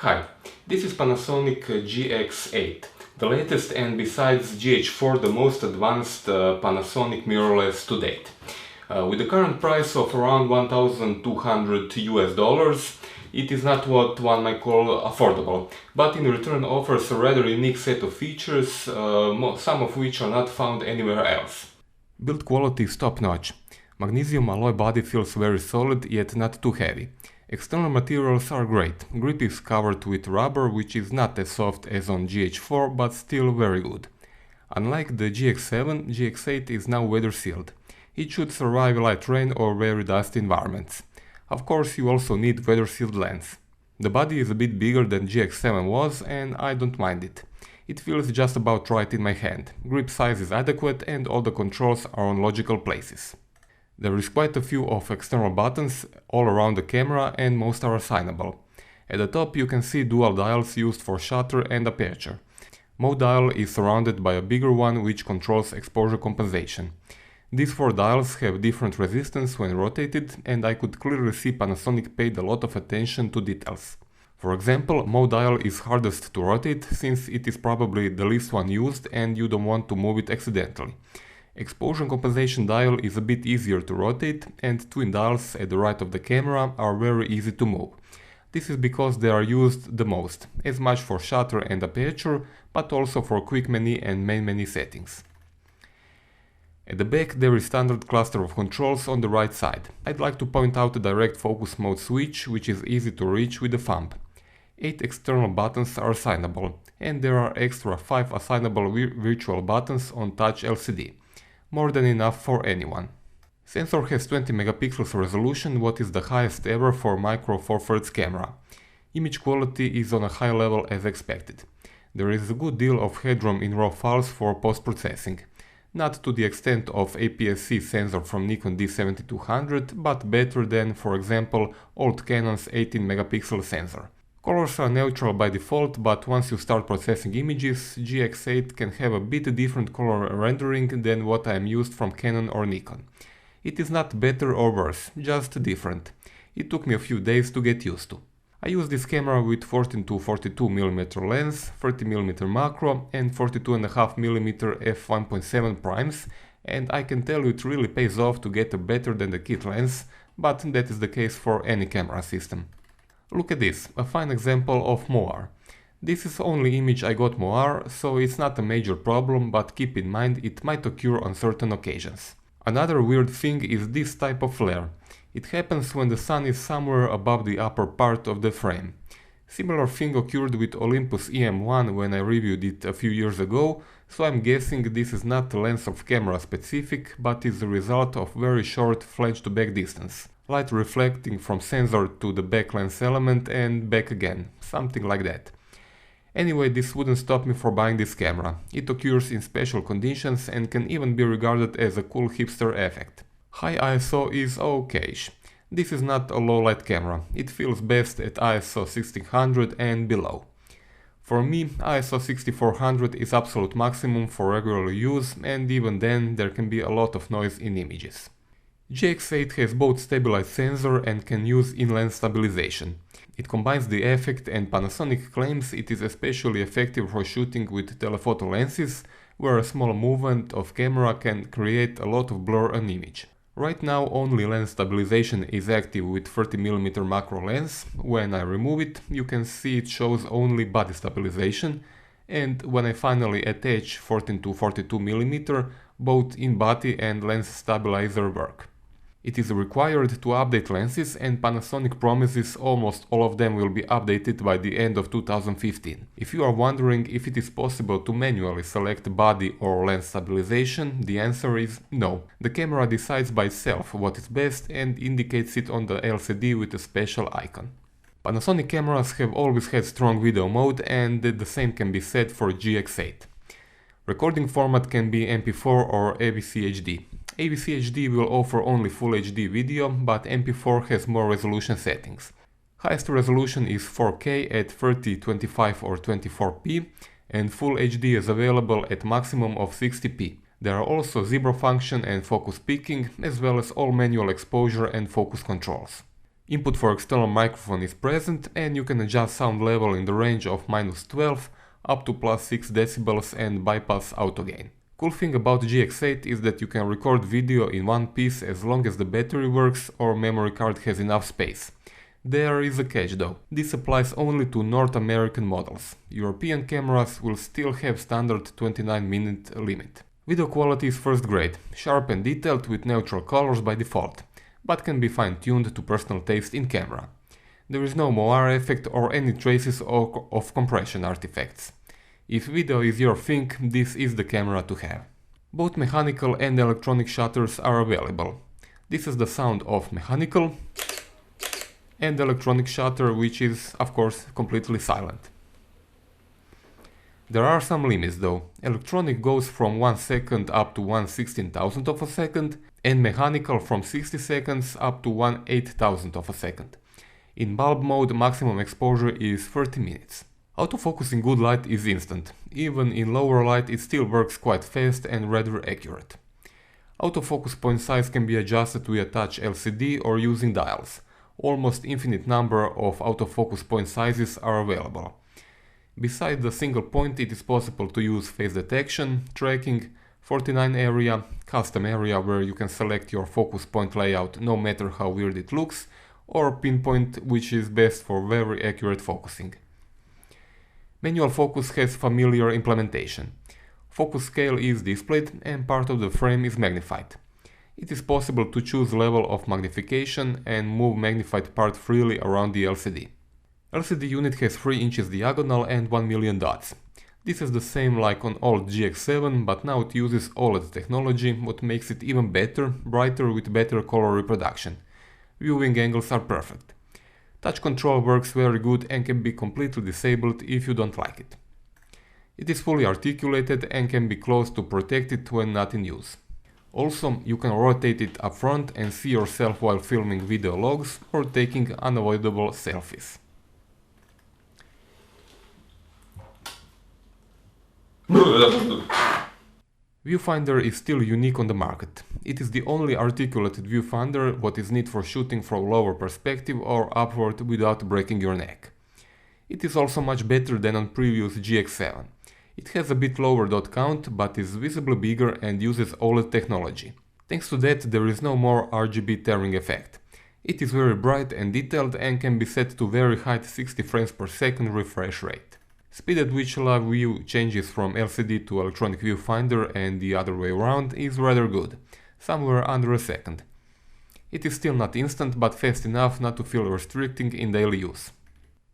Hi, this is Panasonic GX8, the latest and besides GH4 the most advanced Panasonic mirrorless to date. With the current price of around $1,200 it is not what one might call affordable, but in return offers a rather unique set of features, some of which are not found anywhere else. Build quality is top-notch. Magnesium alloy body feels very solid yet not too heavy. External materials are great. Grip is covered with rubber, which is not as soft as on GH4, but still very good. Unlike the GX7, GX8 is now weather sealed. It should survive light rain or very dusty environments. Of course, you also need weather sealed lens. The body is a bit bigger than GX7 was, and I don't mind it. It feels just about right in my hand. Grip size is adequate and all the controls are on logical places. There is quite a few of external buttons all around the camera and most are assignable. At the top you can see dual dials used for shutter and aperture. Mode dial is surrounded by a bigger one which controls exposure compensation. These four dials have different resistance when rotated, and I could clearly see Panasonic paid a lot of attention to details. For example, mode dial is hardest to rotate since it is probably the least one used and you don't want to move it accidentally. Exposure compensation dial is a bit easier to rotate, and twin dials at the right of the camera are very easy to move. This is because they are used the most, as much for shutter and aperture, but also for quick menu and main menu settings. At the back there is standard cluster of controls on the right side. I'd like to point out the direct focus mode switch, which is easy to reach with the thumb. 8 external buttons are assignable, and there are extra 5 assignable virtual buttons on touch LCD. More than enough for anyone. Sensor has 20 megapixels resolution, what is the highest ever for micro four thirds camera. Image quality is on a high level as expected. There is a good deal of headroom in RAW files for post-processing. Not to the extent of APS-C sensor from Nikon D7200, but better than, for example, old Canon's 18 megapixel sensor. Colors are neutral by default, but once you start processing images, GX8 can have a bit different color rendering than what I am used from Canon or Nikon. It is not better or worse, just different. It took me a few days to get used to. I use this camera with 14 to 42mm lens, 30mm macro and 42.5mm f1.7 primes, and I can tell you it really pays off to get a better than the kit lens, but that is the case for any camera system. Look at this, a fine example of moire. This is the only image I got moire, so it's not a major problem, but keep in mind it might occur on certain occasions. Another weird thing is this type of flare. It happens when the sun is somewhere above the upper part of the frame. Similar thing occurred with Olympus EM1 when I reviewed it a few years ago, so I'm guessing this is not lens of camera specific, but is the result of very short flange to back distance. Light reflecting from sensor to the back lens element and back again, something like that. Anyway, this wouldn't stop me for buying this camera. It occurs in special conditions and can even be regarded as a cool hipster effect. High ISO is okayish. This is not a low light camera, it feels best at ISO 1600 and below. For me, ISO 6400 is absolute maximum for regular use, and even then there can be a lot of noise in images. GX8 has both stabilized sensor and can use in-lens stabilization. It combines the effect, and Panasonic claims it is especially effective for shooting with telephoto lenses, where a small movement of camera can create a lot of blur on image. Right now only lens stabilization is active with 30mm macro lens. When I remove it, you can see it shows only body stabilization, and when I finally attach 14 to 42mm, both in-body and lens stabilizer work. It is required to update lenses, and Panasonic promises almost all of them will be updated by the end of 2015. If you are wondering if it is possible to manually select body or lens stabilization, the answer is no. The camera decides by itself what is best and indicates it on the LCD with a special icon. Panasonic cameras have always had strong video mode, and the same can be said for GX8. Recording format can be MP4 or AVC HD. AVC HD will offer only Full HD video, but MP4 has more resolution settings. Highest resolution is 4K at 3025 or 24p, and Full HD is available at maximum of 60p. There are also zebra function and focus peaking, as well as all manual exposure and focus controls. Input for external microphone is present and you can adjust sound level in the range of -12 up to +6 decibels and bypass auto gain. Cool thing about GX8 is that you can record video in one piece as long as the battery works or memory card has enough space. There is a catch though. This applies only to North American models. European cameras will still have standard 29-minute limit. Video quality is first grade, sharp and detailed with neutral colors by default, but can be fine-tuned to personal taste in camera. There is no moire effect or any traces of compression artifacts. If video is your thing, this is the camera to have. Both mechanical and electronic shutters are available. This is the sound of mechanical and electronic shutter, which is, of course, completely silent. There are some limits though. Electronic goes from 1 second up to 1/16,000 of a second, and mechanical from 60 seconds up to 1/8,000 of a second. In bulb mode, maximum exposure is 30 minutes. Autofocus in good light is instant. Even in lower light it still works quite fast and rather accurate. Autofocus point size can be adjusted via touch LCD or using dials. Almost infinite number of autofocus point sizes are available. Besides the single point, it is possible to use face detection, tracking, 49 area, custom area where you can select your focus point layout no matter how weird it looks, or pinpoint, which is best for very accurate focusing. Manual focus has familiar implementation. Focus scale is displayed and part of the frame is magnified. It is possible to choose level of magnification and move magnified part freely around the LCD. LCD unit has 3 inches diagonal and 1 million dots. This is the same like on old GX7, but now it uses OLED technology, what makes it even better, brighter with better color reproduction. Viewing angles are perfect. Touch control works very good and can be completely disabled if you don't like it. It is fully articulated and can be closed to protect it when not in use. Also, you can rotate it up front and see yourself while filming video logs or taking unavoidable selfies. Viewfinder is still unique on the market. It is the only articulated viewfinder what is needed for shooting from lower perspective or upward without breaking your neck. It is also much better than on previous GX7. It has a bit lower dot count, but is visibly bigger and uses OLED technology. Thanks to that, there is no more RGB tearing effect. It is very bright and detailed and can be set to very high 60 frames per second refresh rate. Speed at which live view changes from LCD to electronic viewfinder and the other way around is rather good, somewhere under a second. It is still not instant, but fast enough not to feel restricting in daily use.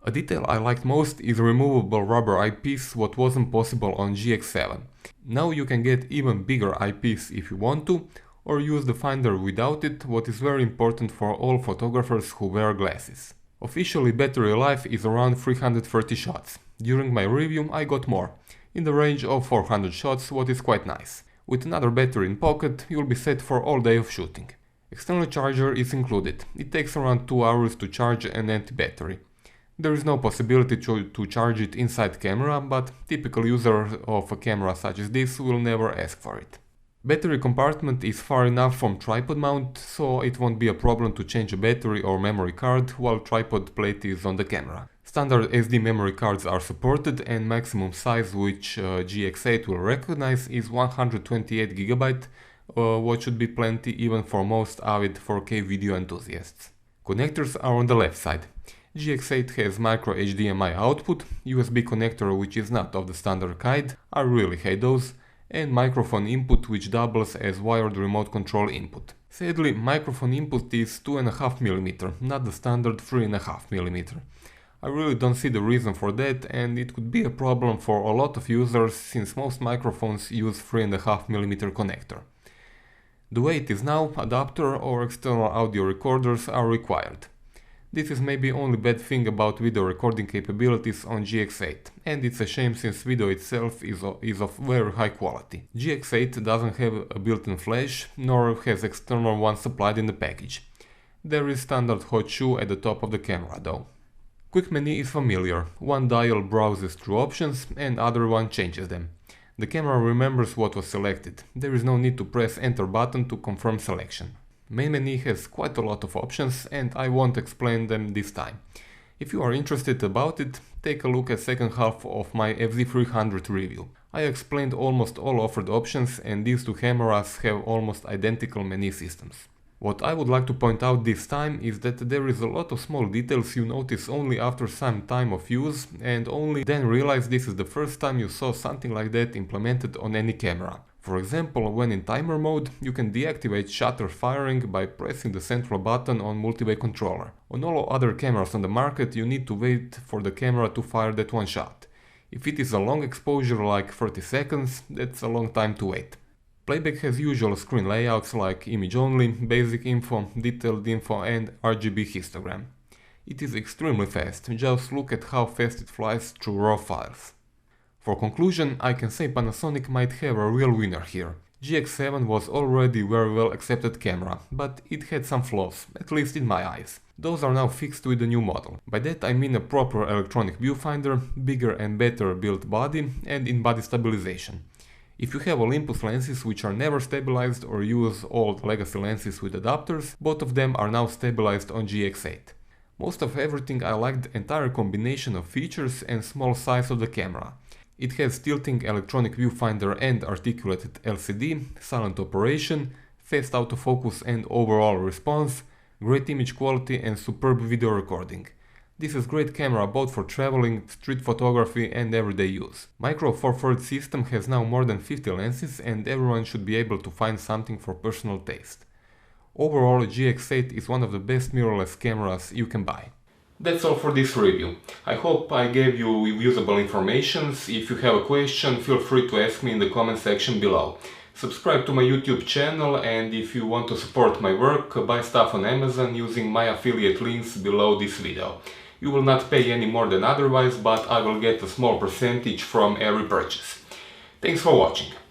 A detail I liked most is removable rubber eyepiece, what wasn't possible on GX7. Now you can get even bigger eyepiece if you want to, or use the finder without it, what is very important for all photographers who wear glasses. Officially battery life is around 330 shots. During my review I got more, in the range of 400 shots, what is quite nice. With another battery in pocket, you'll be set for all day of shooting. External charger is included. It takes around 2 hours to charge an empty battery. There is no possibility to charge it inside camera, but typical user of a camera such as this will never ask for it. Battery compartment is far enough from tripod mount, so it won't be a problem to change a battery or memory card while tripod plate is on the camera. Standard SD memory cards are supported and maximum size which GX8 will recognize is 128GB, what should be plenty even for most avid 4K video enthusiasts. Connectors are on the left side. GX8 has micro HDMI output, USB connector which is not of the standard kind, I really hate those, and microphone input which doubles as wired remote control input. Sadly, microphone input is 2.5mm, not the standard 3.5mm. I really don't see the reason for that, and it could be a problem for a lot of users since most microphones use 3.5mm connector. The way it is now, adapter or external audio recorders are required. This is maybe only bad thing about video recording capabilities on GX8, and it's a shame since video itself is of very high quality. GX8 doesn't have a built-in flash, nor has external one supplied in the package. There is standard hot shoe at the top of the camera though. Quick menu is familiar. One dial browses through options and other one changes them. The camera remembers what was selected. There is no need to press enter button to confirm selection. Main menu has quite a lot of options and I won't explain them this time. If you are interested about it, take a look at second half of my FZ300 review. I explained almost all offered options and these two cameras have almost identical menu systems. What I would like to point out this time is that there is a lot of small details you notice only after some time of use and only then realize this is the first time you saw something like that implemented on any camera. For example, when in timer mode, you can deactivate shutter firing by pressing the central button on multi-way controller. On all other cameras on the market, you need to wait for the camera to fire that one shot. If it is a long exposure like 30 seconds, that's a long time to wait. Playback has usual screen layouts like image only, basic info, detailed info and RGB histogram. It is extremely fast, just look at how fast it flies through raw files. For conclusion, I can say Panasonic might have a real winner here. GX7 was already very well accepted camera, but it had some flaws, at least in my eyes. Those are now fixed with the new model. By that I mean a proper electronic viewfinder, bigger and better built body and in-body stabilization. If you have Olympus lenses which are never stabilized or use old legacy lenses with adapters, both of them are now stabilized on GX8. Most of everything I like the entire combination of features and small size of the camera. It has tilting electronic viewfinder and articulated LCD, silent operation, fast autofocus and overall response, great image quality and superb video recording. This is great camera both for traveling, street photography and everyday use. Micro Four Thirds system has now more than 50 lenses and everyone should be able to find something for personal taste. Overall, GX8 is one of the best mirrorless cameras you can buy. That's all for this review. I hope I gave you usable information. If you have a question, feel free to ask me in the comment section below. Subscribe to my YouTube channel and if you want to support my work, buy stuff on Amazon using my affiliate links below this video. You will not pay any more than otherwise, but I will get a small percentage from every purchase. Thanks for watching.